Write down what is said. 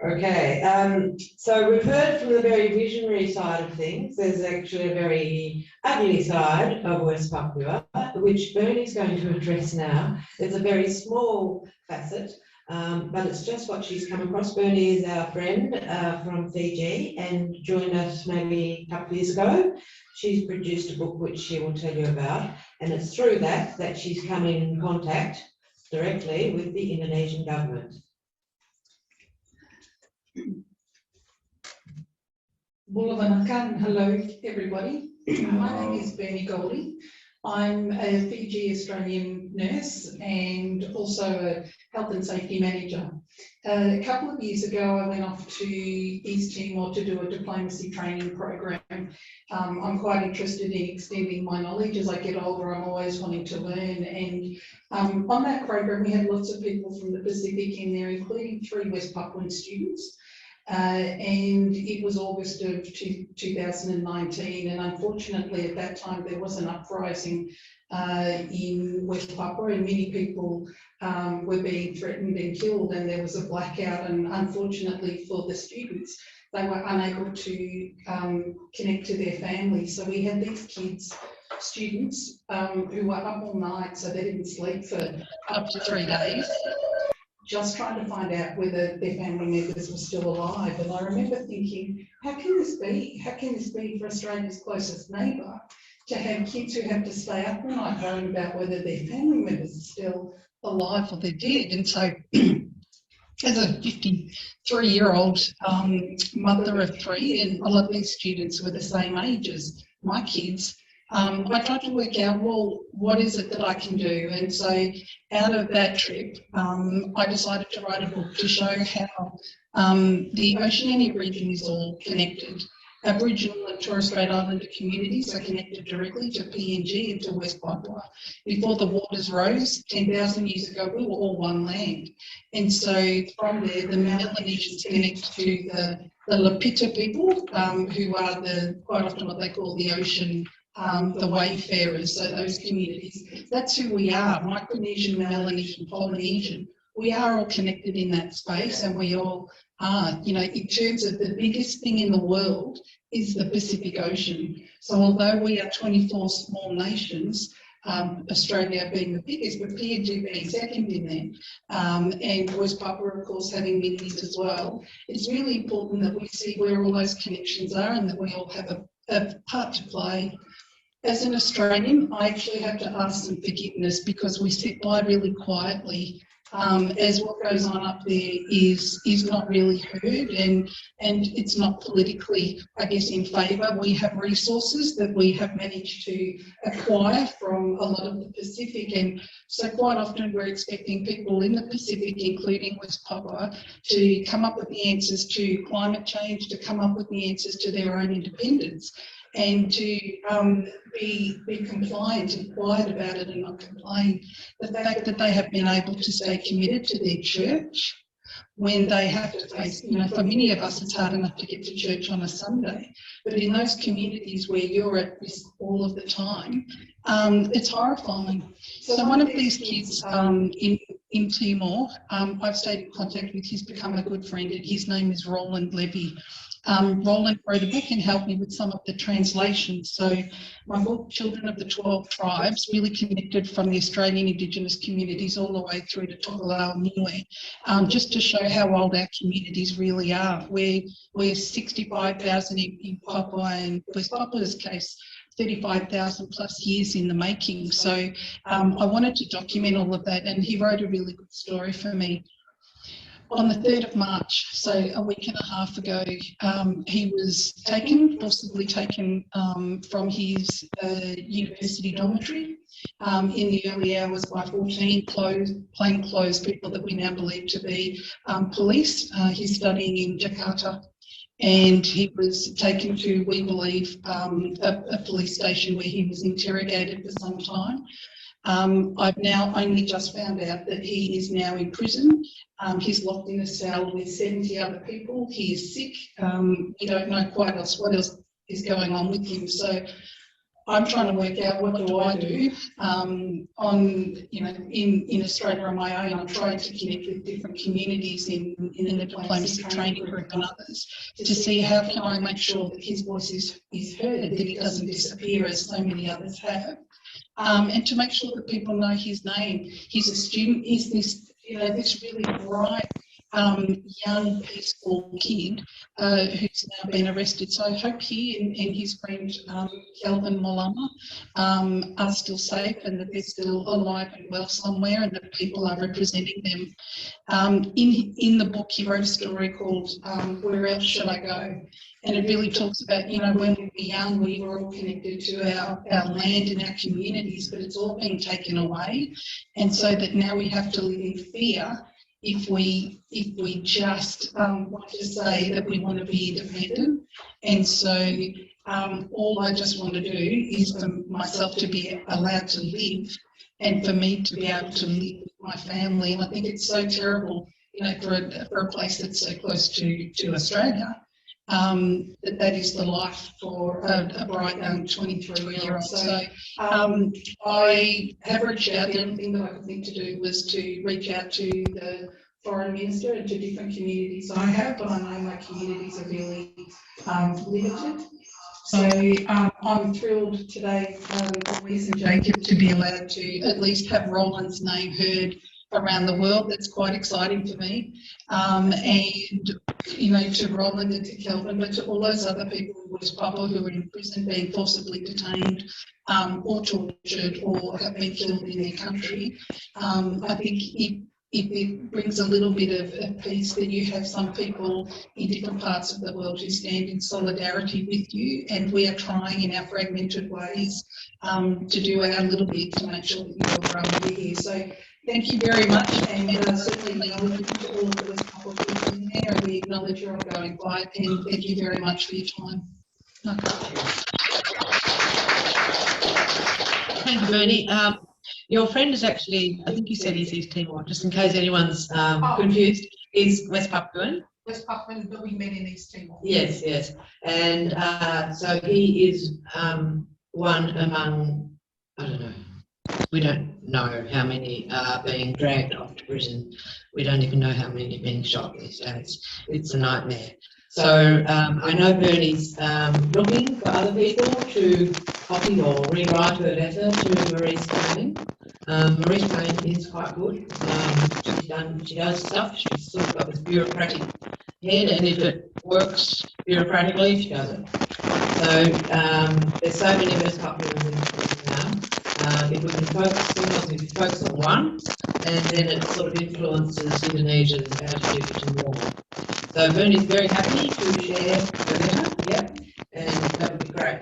Okay, so we've heard from the very visionary side of things. There's actually a very ugly side of West Papua, which Bernie's going to address now. It's a very small facet, but it's just what she's come across. Bernie is our friend from Fiji and joined us maybe a couple of years ago. She's produced a book which she will tell you about, and it's through that she's come in contact directly with the Indonesian government. Hello everybody. My name is Bernie Goulding. I'm a Fiji Australian nurse and also a health and safety manager. A couple of years ago I went off to East Timor to do a diplomacy training program. I'm quite interested in extending my knowledge. As I get older, I'm always wanting to learn, and on that program we had lots of people from the Pacific in there, including 3 West Papuan students. And it was August of 2019, and unfortunately at that time there was an uprising in West Papua, and many people were being threatened and killed, and there was a blackout, and unfortunately for the students they were unable to connect to their families. So we had these students who were up all night, so they didn't sleep for up to 3 days, just trying to find out whether their family members were still alive. And I remember thinking, how can this be? How can this be for Australia's closest neighbour, to have kids who have to stay up all night worrying about whether their family members are still alive or they're dead? And so as a 53-year-old mother of 3, and a lot of these students were the same age as my kids, I tried to work out, well, what is it that I can do? And so out of that trip, I decided to write a book to show how the Oceania region is all connected. Aboriginal and Torres Strait Islander communities are connected directly to PNG and to West Papua. Before the waters rose 10,000 years ago, we were all one land. And so from there, the Melanesians connect to the Lapita people, who are quite often what they call the ocean, the wayfarers. So those communities, that's who we are, Micronesian, Melanesian, Polynesian. We are all connected in that space, and we all are, you know, in terms of the biggest thing in the world is the Pacific Ocean. So although we are 24 small nations, Australia being the biggest, but PNG being second in there, and West Papua, of course, having minis as well, it's really important that we see where all those connections are and that we all have a part to play. As an Australian, I actually have to ask some forgiveness because we sit by really quietly as what goes on up there is not really heard, and it's not politically, I guess, in favour. We have resources that we have managed to acquire from a lot of the Pacific, and so quite often we're expecting people in the Pacific, including West Papua, to come up with the answers to climate change, to come up with the answers to their own independence, and to be compliant and quiet about it and not complain. The fact that they have been able to stay committed to their church when they have to face, you know, for many of us it's hard enough to get to church on a Sunday, but in those communities where you're at risk all of the time, it's horrifying. So one of these kids in Timor, I've stayed in contact with, he's become a good friend, and his name is Roland Levi. Roland wrote a book and helped me with some of the translations. So my book, Children of the 12 Tribes, really connected from the Australian Indigenous communities all the way through to Tokelau Niue, just to show how old our communities really are. We're 65,000 in Papua, and West Papua's case, 35,000 plus years in the making. So I wanted to document all of that, and he wrote a really good story for me. On the 3rd of March, so a week and a half ago, he was forcibly taken from his university dormitory in the early hours by 14 plainclothes people that we now believe to be police. He's studying in Jakarta, and he was taken to, we believe, a police station where he was interrogated for some time. I've now only just found out that he is now in prison. He's locked in a cell with 70 other people. He is sick. We don't know quite what else is going on with him. So I'm trying to work out what do I do in Australia on my own. I'm trying to connect with different communities in the diplomacy training group and others to see how can I make sure that his voice is heard, that he doesn't disappear as so many others have. And to make sure that people know his name. He's a student, he's this really bright, young, peaceful kid who's now been arrested. So I hope he and his friend Kelvin Malama are still safe and that they're still alive and well somewhere and that people are representing them. In the book, he wrote a story called Where Else Should I Go? And it really talks about, when we were young, we were all connected to our land and our communities, but it's all been taken away. And so that now we have to live in fear if we just want to say that we want to be independent. And so all I just want to do is for myself to be allowed to live and for me to be able to live with my family. And I think it's so terrible, for a place that's so close to Australia, that is the life for a bright young 23-year-old. So I have reached out. The only thing that I could think to do was to reach out to the foreign minister and to different communities I have, but I know my communities are really limited. So I'm thrilled today, Louise and Jacob, to be allowed to at least have Roland's name heard around the world. That's quite exciting for me. And, to Roland and to Kelvin, but to all those other people in West Papua who are in prison being forcibly detained or tortured or have been killed in their country. I think it brings a little bit of peace that you have some people in different parts of the world who stand in solidarity with you, and we are trying in our fragmented ways to do our little bit to make sure that you're growing here. So thank you very much, and certainly acknowledge to all of the West Papua people in there, and we acknowledge your ongoing fight, and thank you very much for your time. Thank you, Bernie. Your friend is actually, I think you said he's East Timor, just in case anyone's confused, he's West Papuan. West Papuan, but we met in East Timor. Yes, yes. And so he is one among, I don't know, we don't know how many are being dragged off to prison. We don't even know how many are being shot these days. It's a nightmare. So I know Bernie's looking for other people to copy or rewrite her letter to Marie's Payne. Marie's Payne is quite good. She does stuff. She's sort of got this bureaucratic head, and if it works bureaucratically, she does it. So there's so many West Papuans in prison now. If we can focus on one, and then it sort of influences Indonesians how to do it more. So Bernie's very happy to share the letter, and that would be great.